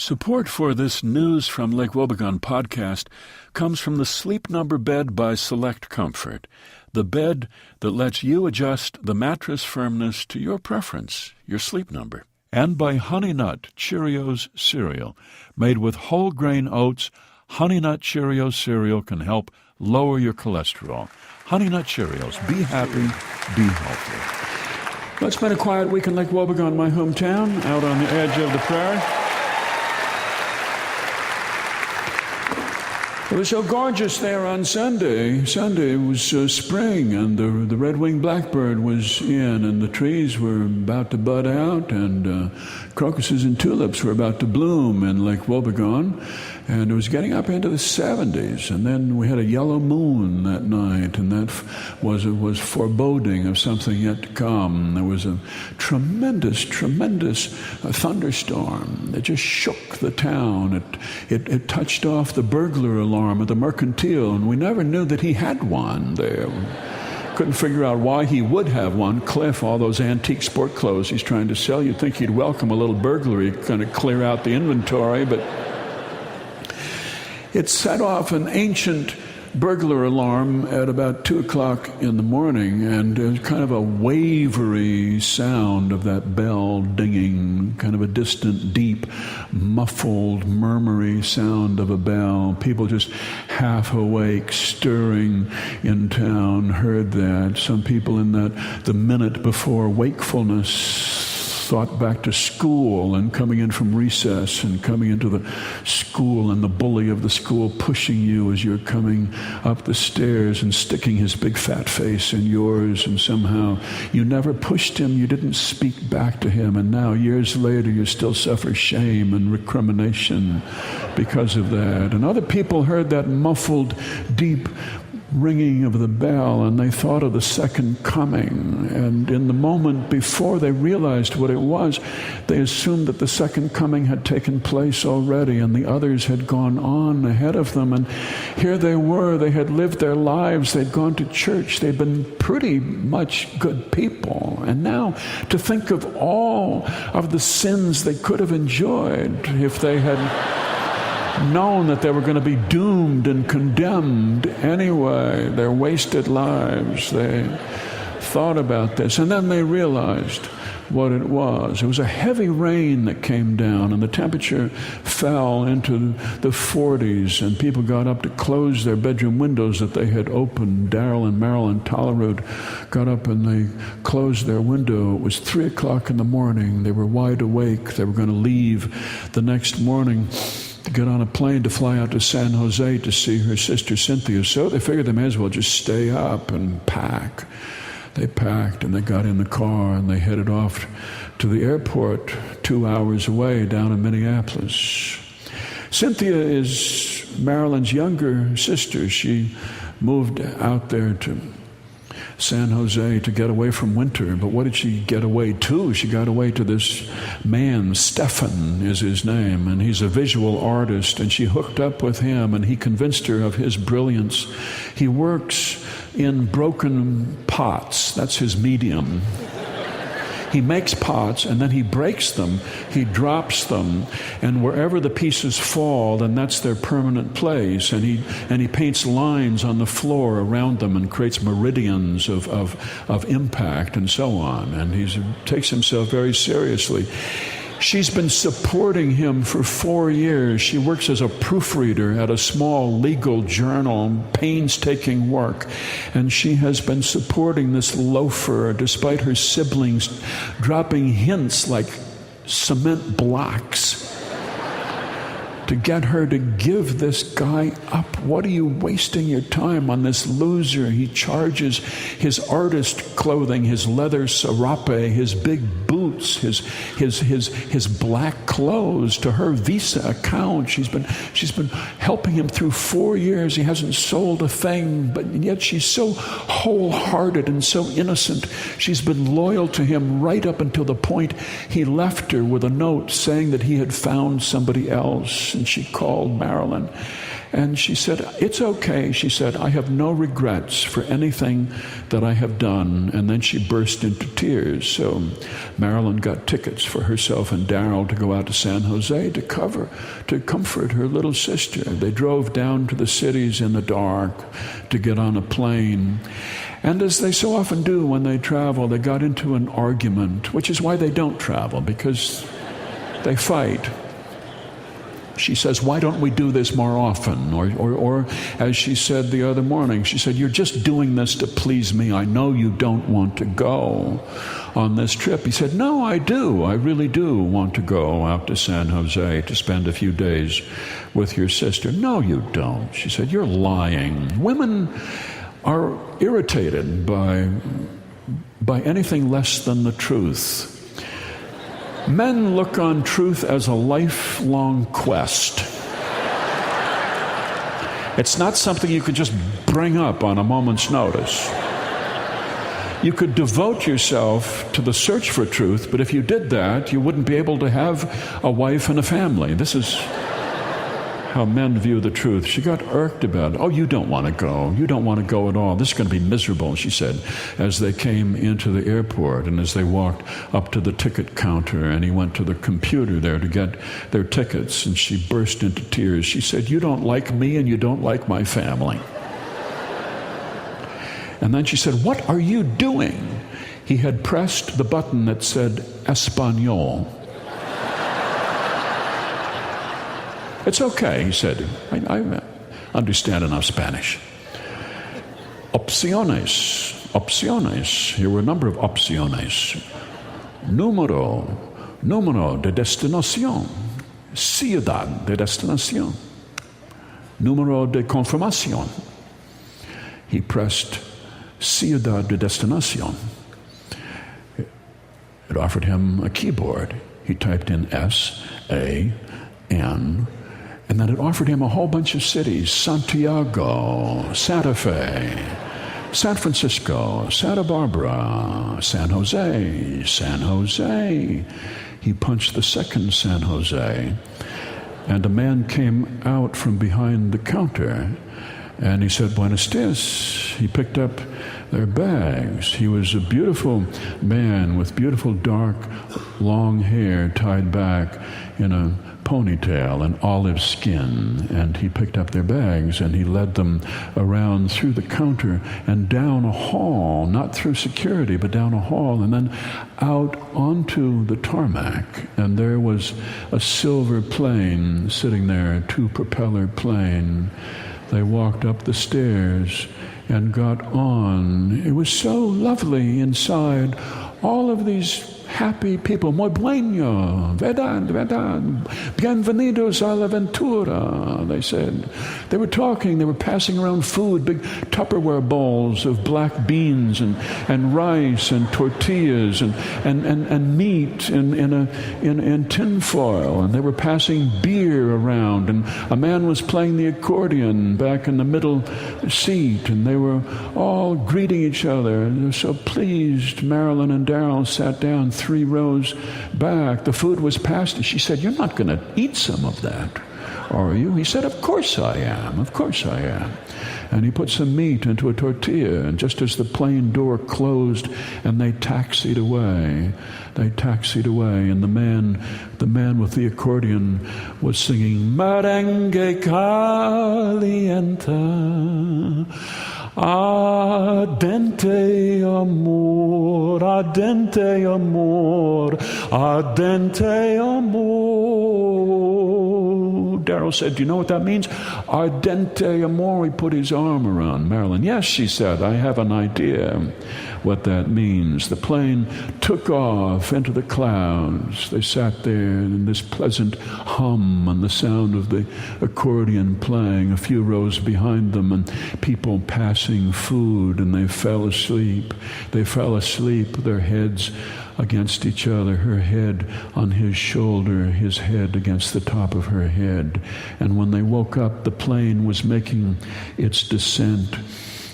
Support for this News from Lake Wobegon podcast comes from the Sleep Number bed by Select Comfort, the bed that lets you adjust the mattress firmness to your preference, your sleep number. And by Honey Nut Cheerios cereal. Made with whole grain oats, Honey Nut Cheerios cereal can help lower your cholesterol. Honey Nut Cheerios. Be happy, be healthy. Well, it's been a quiet week in Lake Wobegon, my hometown, out on the edge of the prairie. It was so gorgeous there on Sunday. Sunday was spring, and the red-winged blackbird was in, and the trees were about to bud out, and crocuses and tulips were about to bloom in Lake Wobegon, and it was getting up into the 70s. And then we had a yellow moon that night, and that was foreboding of something yet to come. There was a tremendous thunderstorm that just shook the town. It touched off the burglar alarm at the Mercantile, and we never knew that he had one there. Couldn't figure out why he would have one. Cliff, all those antique sport clothes he's trying to sell, you'd think he'd welcome a little burglary, kind of clear out the inventory, but it set off an ancient burglar alarm at about 2 o'clock in the morning, and it was kind of a wavery sound of that bell dinging, kind of a distant, deep, muffled, murmury sound of a bell. People just half awake, stirring in town, heard that. Some people in the minute before wakefulness thought back to school and coming in from recess and coming into the school and the bully of the school pushing you as you're coming up the stairs and sticking his big fat face in yours, and somehow you never pushed him, you didn't speak back to him, and now years later you still suffer shame and recrimination because of that. And other people heard that muffled, deep ringing of the bell, and they thought of the second coming, and in the moment before they realized what it was, they assumed that the second coming had taken place already and the others had gone on ahead of them. And here they were, they had lived their lives, they'd gone to church, they'd been pretty much good people, and now to think of all of the sins they could have enjoyed if they had known that they were going to be doomed and condemned anyway, their wasted lives. They thought about this, and then they realized what it was. It was a heavy rain that came down, and the temperature fell into the 40s, and people got up to close their bedroom windows that they had opened. Darrell and Marilyn Tollerud got up and they closed their window. It was 3 o'clock in the morning. They were wide awake. They were going to leave the next morning to get on a plane to fly out to San Jose to see her sister Cynthia. So they figured they may as well just stay up and pack. They packed and they got in the car and they headed off to the airport 2 hours away down in Minneapolis. Cynthia is Marilyn's younger sister. She moved out there to San Jose to get away from winter. But what did she get away to? She got away to this man, Stefan is his name, and he's a visual artist, and she hooked up with him, and he convinced her of his brilliance. He works in broken pots. That's his medium. He makes pots, and then he breaks them, he drops them, and wherever the pieces fall, then that's their permanent place. And he paints lines on the floor around them and creates meridians of impact and so on. And he takes himself very seriously. She's been supporting him for 4 years. She works as a proofreader at a small legal journal, painstaking work. And she has been supporting this loafer despite her siblings dropping hints like cement blocks to get her to give this guy up. What are you wasting your time on this loser? He charges his artist clothing, his leather serape, his big boots, his black clothes to her Visa account. She's been helping him through 4 years. He hasn't sold a thing, but yet she's so wholehearted and so innocent. She's been loyal to him right up until the point he left her with a note saying that he had found somebody else. And she called Marilyn And she said, it's okay. She said, I have no regrets for anything that I have done. And then she burst into tears. So Marilyn got tickets for herself and Daryl to go out to San Jose to comfort her little sister. They drove down to the cities in the dark to get on a plane. And as they so often do when they travel, they got into an argument, which is why they don't travel, because they fight. She says, why don't we do this more often? Or as she said the other morning, she said, you're just doing this to please me. I know you don't want to go on this trip. He said, no, I do. I really do want to go out to San Jose to spend a few days with your sister. No, you don't. She said, you're lying. Women are irritated by anything less than the truth. Men look on truth as a lifelong quest. It's not something you could just bring up on a moment's notice. You could devote yourself to the search for truth, but if you did that, you wouldn't be able to have a wife and a family. This is how men view the truth. She got irked about it. Oh, you don't want to go. You don't want to go at all. This is going to be miserable, she said, as they came into the airport and as they walked up to the ticket counter, and he went to the computer there to get their tickets, and she burst into tears. She said, you don't like me and you don't like my family. And then she said, what are you doing? He had pressed the button that said Espanol. It's okay, he said. I understand enough Spanish. Opciones. Here were a number of opciones. Número de destinación. Ciudad de destinación. Número de confirmación. He pressed Ciudad de destinación. It offered him a keyboard. He typed in S-A-N. And then it offered him a whole bunch of cities: Santiago, Santa Fe, San Francisco, Santa Barbara, San Jose, San Jose. He punched the second San Jose, and a man came out from behind the counter, and he said, Buenos dias. He picked up their bags. He was a beautiful man with beautiful dark, long hair tied back in a ponytail and olive skin, and he picked up their bags and he led them around through the counter and down a hall, not through security, but down a hall, and then out onto the tarmac. And there was a silver plane sitting there, a two-propeller plane. They walked up the stairs and got on. It was so lovely inside. All of these happy people, muy bueno, verdad, bienvenidos a la aventura, they said. They were talking, they were passing around food, big Tupperware bowls of black beans and rice and tortillas and meat in tin foil, and they were passing beer around, and a man was playing the accordion back in the middle seat, and they were all greeting each other. They were so pleased. Marilyn and Daryl sat down 3 rows back. The food was passed. She said, you're not going to eat some of that, are you? He said, of course I am. Of course I am. And he put some meat into a tortilla, and just as the plane door closed and they taxied away, and the man with the accordion was singing Merengue Caliente, ardente amor, ardente amor, ardente amor. Daryl said, do you know what that means? Ardente amor. He put his arm around Marilyn. Yes, she said, I have an idea what that means. The plane took off into the clouds. They sat there in this pleasant hum and the sound of the accordion playing a few rows behind them, and people passing food, and they fell asleep. They fell asleep, their heads against each other, her head on his shoulder, his head against the top of her head. And when they woke up, the plane was making its descent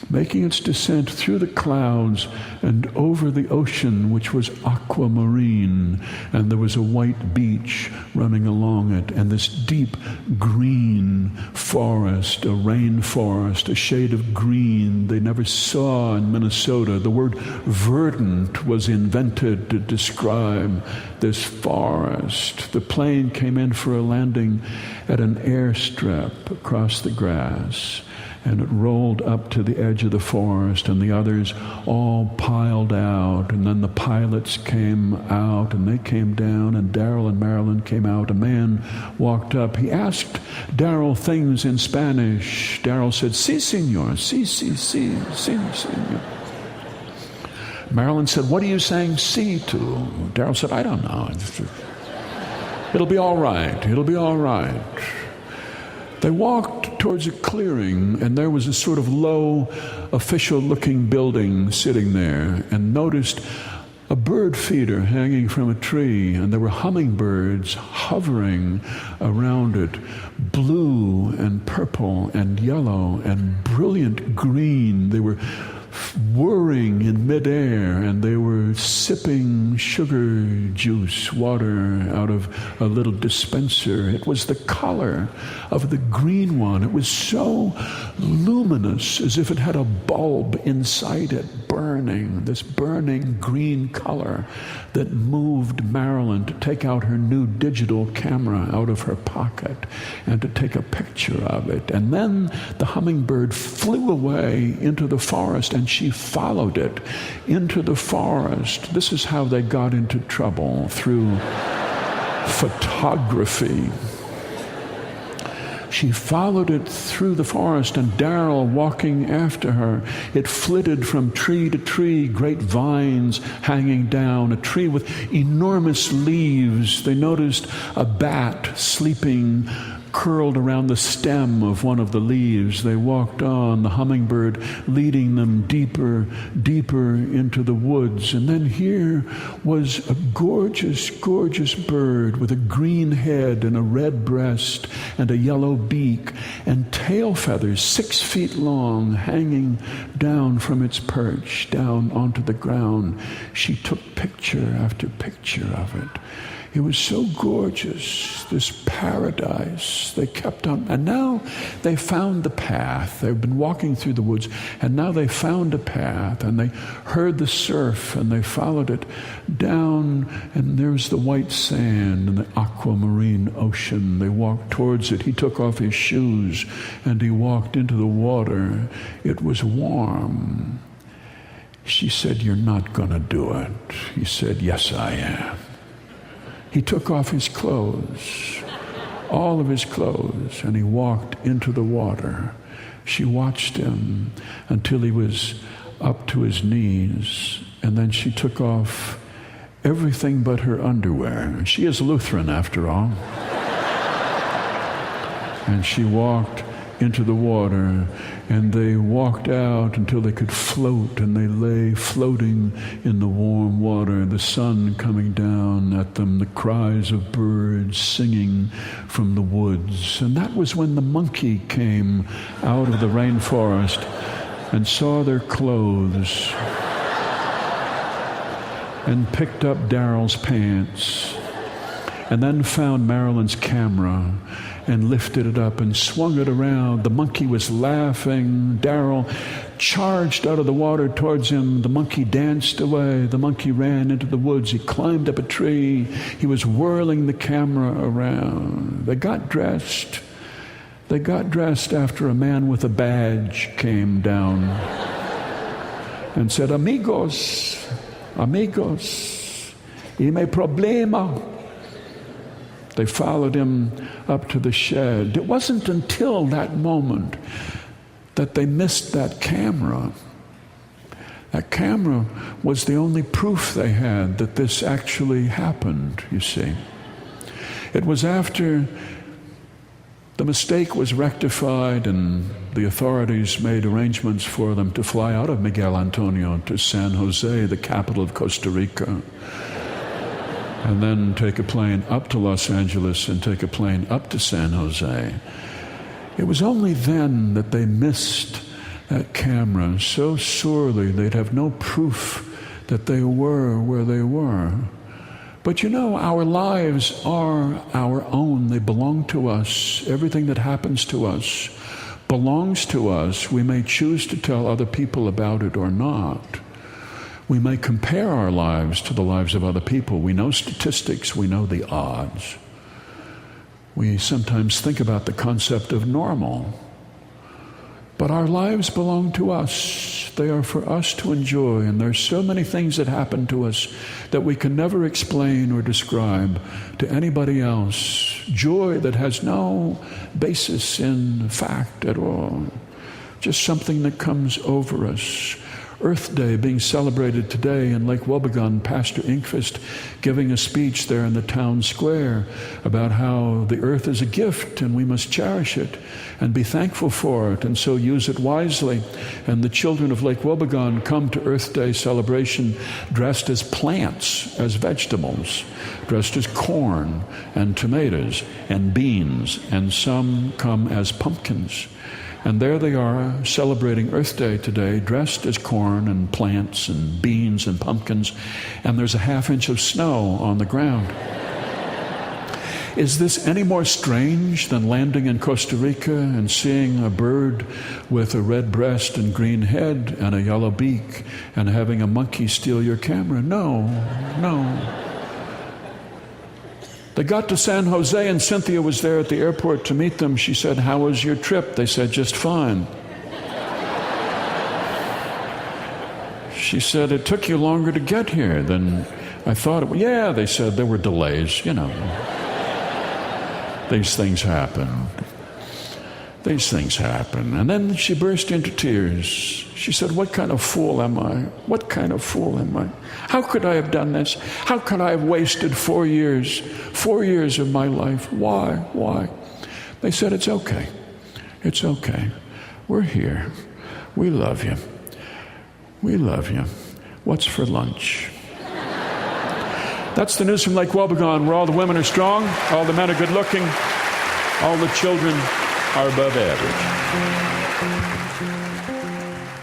making its descent through the clouds and over the ocean, which was aquamarine, and there was a white beach running along it, and this deep green forest, a rainforest, a shade of green they never saw in Minnesota. The word verdant was invented to describe this forest. The plane came in for a landing at an airstrip across the grass, and it rolled up to the edge of the forest, and the others all piled out, and then the pilots came out, and they came down, and Daryl and Marilyn came out. A man walked up. He asked Daryl things in Spanish. Daryl said, "Sí, señor, sí, sí, sí, sí, señor." Marilyn said, "What are you saying sí to?" Daryl said, "I don't know. It'll be all right. It'll be all right." They walked towards a clearing, and there was a sort of low, official-looking building sitting there, and noticed a bird feeder hanging from a tree, and there were hummingbirds hovering around it, blue and purple and yellow and brilliant green. They were whirring in midair, and they were sipping sugar juice, water out of a little dispenser. It was the color of the green one. It was so luminous, as if it had a bulb inside it burning, this burning green color that moved Marilyn to take out her new digital camera out of her pocket and to take a picture of it. And then the hummingbird flew away into the forest, and she followed it into the forest. This is how they got into trouble, through photography. She followed it through the forest, and Daryl walking after her. It flitted from tree to tree, great vines hanging down, a tree with enormous leaves. They noticed a bat sleeping curled around the stem of one of the leaves. They walked on, the hummingbird leading them deeper, deeper into the woods. And then here was a gorgeous, gorgeous bird with a green head and a red breast and a yellow beak and tail feathers 6 feet long hanging down from its perch down onto the ground. She took picture after picture of it. It was so gorgeous, this paradise. They kept on, and now they found the path. They've been walking through the woods, and now they found a path, and they heard the surf, and they followed it down, and there's the white sand and the aquamarine ocean. They walked towards it. He took off his shoes, and he walked into the water. It was warm. She said, "You're not going to do it." He said, "Yes, I am." He took off his clothes, all of his clothes, and he walked into the water. She watched him until he was up to his knees, and then she took off everything but her underwear. She is Lutheran, after all. And she walked into the water, and they walked out until they could float, and they lay floating in the warm water, the sun coming down at them, the cries of birds singing from the woods. And that was when the monkey came out of the rainforest and saw their clothes and picked up Daryl's pants, and then found Marilyn's camera and lifted it up and swung it around. The monkey was laughing. Daryl charged out of the water towards him. The monkey danced away. The monkey ran into the woods. He climbed up a tree. He was whirling the camera around. They got dressed. They got dressed after a man with a badge came down and said, "Amigos, amigos, y me problema." They followed him up to the shed. It wasn't until that moment that they missed that camera. That camera was the only proof they had that this actually happened, you see. It was after the mistake was rectified and the authorities made arrangements for them to fly out of Miguel Antonio to San Jose, the capital of Costa Rica, and then take a plane up to Los Angeles and take a plane up to San Jose. It was only then that they missed that camera so sorely they'd have no proof that they were where they were. But you know, our lives are our own. They belong to us. Everything that happens to us belongs to us. We may choose to tell other people about it or not. We may compare our lives to the lives of other people. We know statistics. We know the odds. We sometimes think about the concept of normal. But our lives belong to us. They are for us to enjoy. And there's so many things that happen to us that we can never explain or describe to anybody else. Joy that has no basis in fact at all. Just something that comes over us. Earth Day being celebrated today in Lake Wobegon, Pastor Inkvist giving a speech there in the town square about how the earth is a gift and we must cherish it and be thankful for it and so use it wisely. And the children of Lake Wobegon come to Earth Day celebration dressed as plants, as vegetables, dressed as corn and tomatoes and beans, and some come as pumpkins. And there they are celebrating Earth Day today, dressed as corn and plants and beans and pumpkins, and there's a half-inch of snow on the ground. Is this any more strange than landing in Costa Rica and seeing a bird with a red breast and green head and a yellow beak and having a monkey steal your camera? No. They got to San Jose and Cynthia was there at the airport to meet them. She said, "How was your trip?" They said, "Just fine." She said, "It took you longer to get here than I thought it would." Yeah, they said, there were delays, you know. These things happen. These things happen. And then she burst into tears. She said, "What kind of fool am I? What kind of fool am I? How could I have done this? How could I have wasted 4 years? 4 years of my life. Why?" They said, "It's okay. It's okay. We're here. We love you. We love you. What's for lunch?" That's the news from Lake Wobegon, where all the women are strong, all the men are good looking, all the children are above average.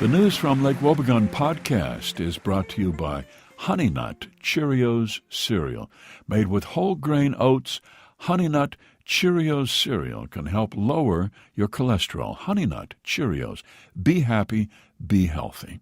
The News from Lake Wobegon podcast is brought to you by Honey Nut Cheerios cereal. Made with whole grain oats, Honey Nut Cheerios cereal can help lower your cholesterol. Honey Nut Cheerios. Be happy, be healthy.